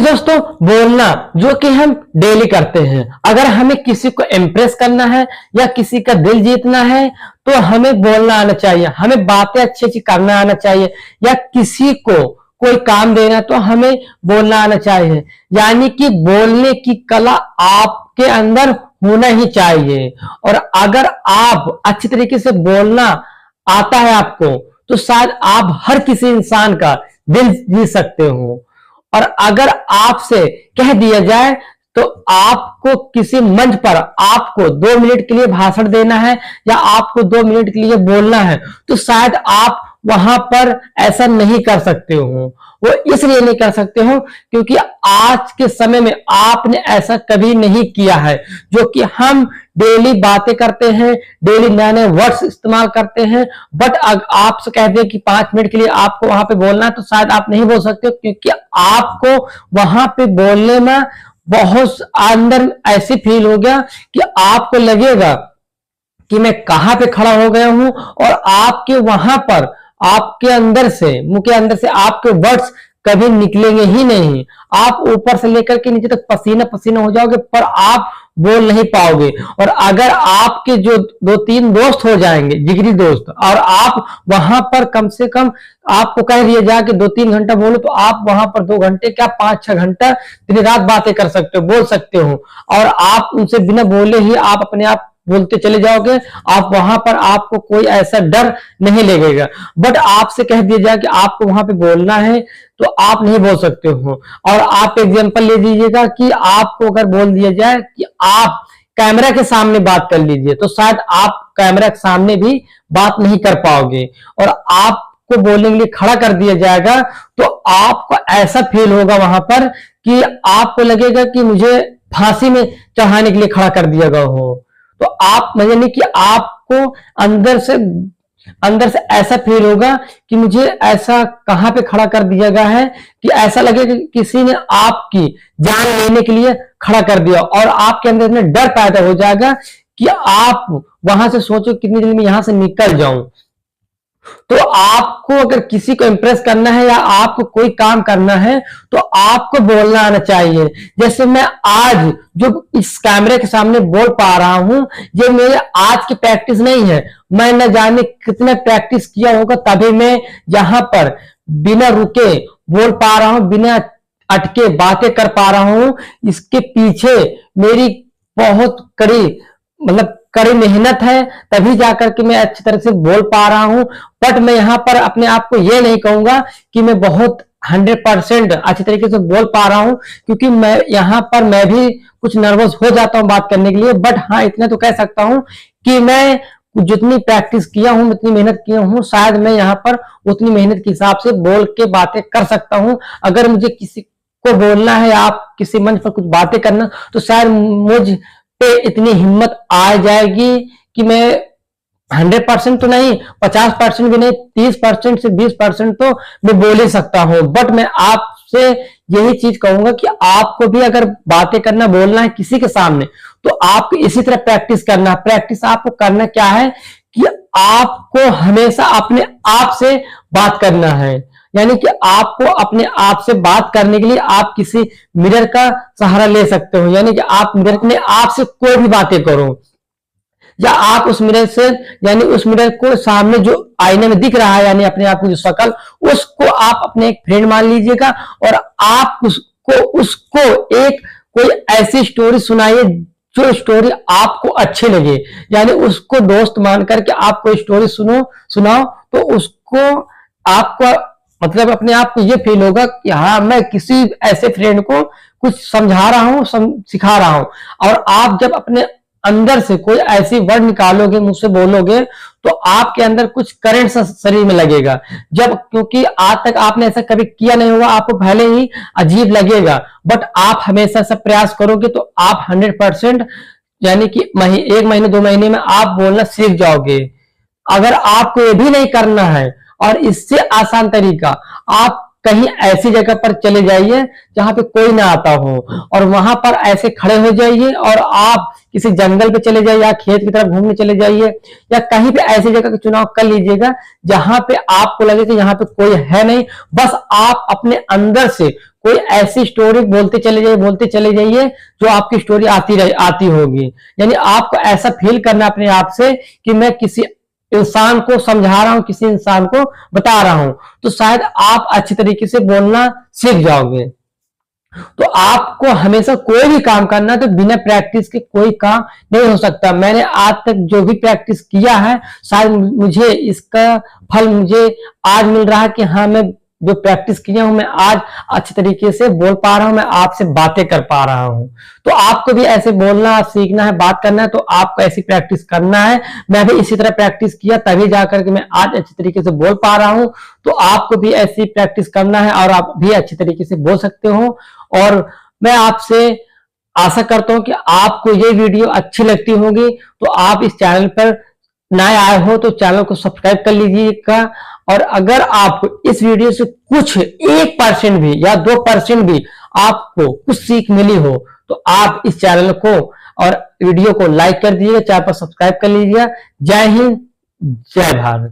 दोस्तों, बोलना जो कि हम डेली करते हैं, अगर हमें किसी को इम्प्रेस करना है या किसी का दिल जीतना है तो हमें बोलना आना चाहिए, हमें बातें अच्छी अच्छी करना आना चाहिए, या किसी को कोई काम देना तो हमें बोलना आना चाहिए। यानी कि बोलने की कला आपके अंदर होना ही चाहिए। और अगर आप अच्छी तरीके से बोलना आता है आपको, तो शायद आप हर किसी इंसान का दिल जीत सकते हो। और अगर आपसे कह दिया जाए तो आपको किसी मंच पर आपको 2 मिनट के लिए भाषण देना है या आपको 2 मिनट के लिए बोलना है, तो शायद आप वहां पर ऐसा नहीं कर सकते हो। वो इसलिए नहीं कर सकते हो क्योंकि आज के समय में आपने ऐसा कभी नहीं किया है। जो कि हम डेली बातें करते हैं, डेली नए नए वर्ड्स इस्तेमाल करते हैं, बट आपसे कह दें कि 5 मिनट के लिए आपको वहां पे बोलना है तो शायद आप नहीं बोल सकते, क्योंकि आपको वहां पे बोलने में बहुत अंदर ऐसी फील हो गया कि आपको लगेगा कि मैं कहां पे खड़ा हो गया हूं, और आपके वहां पर आपके अंदर से, मुंह के अंदर से आपके वर्ड्स कभी निकलेंगे ही नहीं। आप ऊपर से लेकर के नीचे तक पसीना पसीना हो जाओगे, पर आप बोल नहीं पाओगे। और अगर आपके जो 2-3 दोस्त हो जाएंगे, जिगरी दोस्त, और आप वहां पर कम से कम आपको कह दिया जाए कि 2-3 घंटा बोलो, तो आप वहां पर 2 घंटे क्या 5-6 घंटा दिन रात बातें कर सकते हो, बोल सकते हो। और आप उनसे बिना बोले ही आप अपने आप बोलते चले जाओगे। आप वहां पर आपको कोई ऐसा डर नहीं लगेगा। बट आपसे कह दिया जाए कि आपको वहां पे बोलना है तो आप नहीं बोल सकते हो। और आप एग्जांपल ले लीजिएगा कि आपको अगर बोल दिया जाए कि आप कैमरा के सामने बात कर लीजिए, तो शायद आप कैमरा के सामने भी बात नहीं कर पाओगे। और आपको बोलने के लिए खड़ा कर दिया जाएगा तो आपको ऐसा फील होगा वहां पर कि आपको लगेगा कि मुझे फांसी में चढ़ाने के लिए खड़ा कर दिया गया हो। तो आप यानी कि आपको अंदर से ऐसा फील होगा कि मुझे ऐसा कहां पे खड़ा कर दिया गया है कि ऐसा लगेगा कि किसी ने आपकी जान लेने के लिए खड़ा कर दिया। और आपके अंदर में डर पैदा हो जाएगा कि आप वहां से सोचो कितनी जल्दी मैं यहां से निकल जाऊं। तो आपको अगर किसी को इंप्रेस करना है या आपको कोई काम करना है तो आपको बोलना आना चाहिए। जैसे मैं आज जो इस कैमरे के सामने बोल पा रहा हूं, ये मेरे आज की प्रैक्टिस नहीं है। मैं न जाने कितने प्रैक्टिस किया होगा, तभी मैं यहां पर बिना रुके बोल पा रहा हूं, बिना अटके बातें कर पा रहा हूं। इसके पीछे मेरी बहुत कड़ी मेहनत है, तभी जाकर के मैं अच्छी तरह से बोल पा रहा हूं। बट मैं यहां पर अपने आप को यह नहीं कहूंगा कि मैं बहुत 100% अच्छी तरीके से बोल पा रहा हूं, क्योंकि मैं यहां पर मैं भी कुछ नर्वस हो जाता हूं बात करने के लिए। बट हाँ, इतना तो कह सकता हूं कि मैं जितनी प्रैक्टिस किया हूं, उतनी मेहनत किया हूं, शायद मैं यहाँ पर उतनी मेहनत के हिसाब से बोल के बातें कर सकता हूं। अगर मुझे किसी को बोलना है, आप किसी मंच पर कुछ बातें करना, तो शायद मुझ पे इतनी हिम्मत आ जाएगी कि मैं 100% तो नहीं, 50% भी नहीं, 30% से 20% तो मैं बोल ही सकता हूं। बट मैं आपसे यही चीज कहूंगा कि आपको भी अगर बातें करना, बोलना है किसी के सामने, तो आपको इसी तरह प्रैक्टिस करना है। प्रैक्टिस आपको करना क्या है कि आपको हमेशा अपने आप से बात करना है। यानी कि आपको अपने आप से बात करने के लिए आप किसी मिरर का सहारा ले सकते हो। यानी कि आप मिरर अपने आप से कोई भी बातें करो, या आप उस मिरर से, यानी उस मिरर को सामने जो आईने में दिख रहा है, यानी अपने आप की जो शक्ल, उसको आप अपने एक फ्रेंड मान लीजिएगा। और आप उसको एक कोई ऐसी स्टोरी सुनाइए जो स्टोरी आपको अच्छी लगे। यानी उसको दोस्त मान करके आप कोई स्टोरी सुनाओ, तो उसको आपको अपने आप को ये फील होगा कि हाँ, मैं किसी ऐसे फ्रेंड को कुछ समझा रहा हूं, सिखा रहा हूं। और आप जब अपने अंदर से कोई ऐसी वर्ड निकालोगे, मुझसे बोलोगे, तो आपके अंदर कुछ करंट शरीर में लगेगा। क्योंकि आज तक आपने ऐसा कभी किया नहीं होगा, आपको पहले ही अजीब लगेगा। बट आप हमेशा ऐसा प्रयास करोगे तो आप 100%, यानी कि 1 महीने 2 महीने में आप बोलना सीख जाओगे। अगर आपको ये भी नहीं करना है, और इससे आसान तरीका, आप कहीं ऐसी जगह पर चले जाइए जहां पे कोई ना आता हो, और वहां पर ऐसे खड़े हो जाइए और आप किसी जंगल पे चले जाइए या खेत की तरफ घूमने चले जाइए, या कहीं पे ऐसी जगह का चुनाव कर लीजिएगा जहां पे आपको लगे कि यहाँ पे कोई है नहीं, बस आप अपने अंदर से कोई ऐसी स्टोरी बोलते चले जाइए जो आपकी स्टोरी आती होगी। यानी आपको ऐसा फील करना अपने आप से कि मैं किसी इंसान को समझा रहा हूं, किसी इंसान को बता रहा हूं, तो शायद आप अच्छी तरीके से बोलना सीख जाओगे। तो आपको हमेशा कोई भी काम करना तो बिना प्रैक्टिस के कोई काम नहीं हो सकता। मैंने आज तक जो भी प्रैक्टिस किया है, शायद मुझे इसका फल मुझे आज मिल रहा है कि हाँ, मैं जो प्रैक्टिस किया हूं, मैं आज अच्छे तरीके से बोल पा रहा हूं, मैं आपसे बातें कर पा रहा हूं। तो आपको भी ऐसे बोलना सीखना है, बात करना है, तो आपको ऐसी प्रैक्टिस करना है। मैं भी इसी तरह प्रैक्टिस किया, तभी जाकर के मैं आज अच्छी तरीके से बोल पा रहा हूं। तो आपको भी ऐसी प्रैक्टिस करना है और आप भी अच्छी तरीके से बोल सकते हो। और मैं आपसे आशा करता हूं कि आपको ये वीडियो अच्छी लगती होगी, तो आप इस चैनल पर नए आए हो तो चैनल को सब्सक्राइब कर लीजिएगा। और अगर आपको इस वीडियो से कुछ 1% भी या 2% भी आपको कुछ सीख मिली हो, तो आप इस चैनल को और वीडियो को लाइक कर दीजिएगा, चैनल पर सब्सक्राइब कर लीजिएगा। जय हिंद, जय भारत।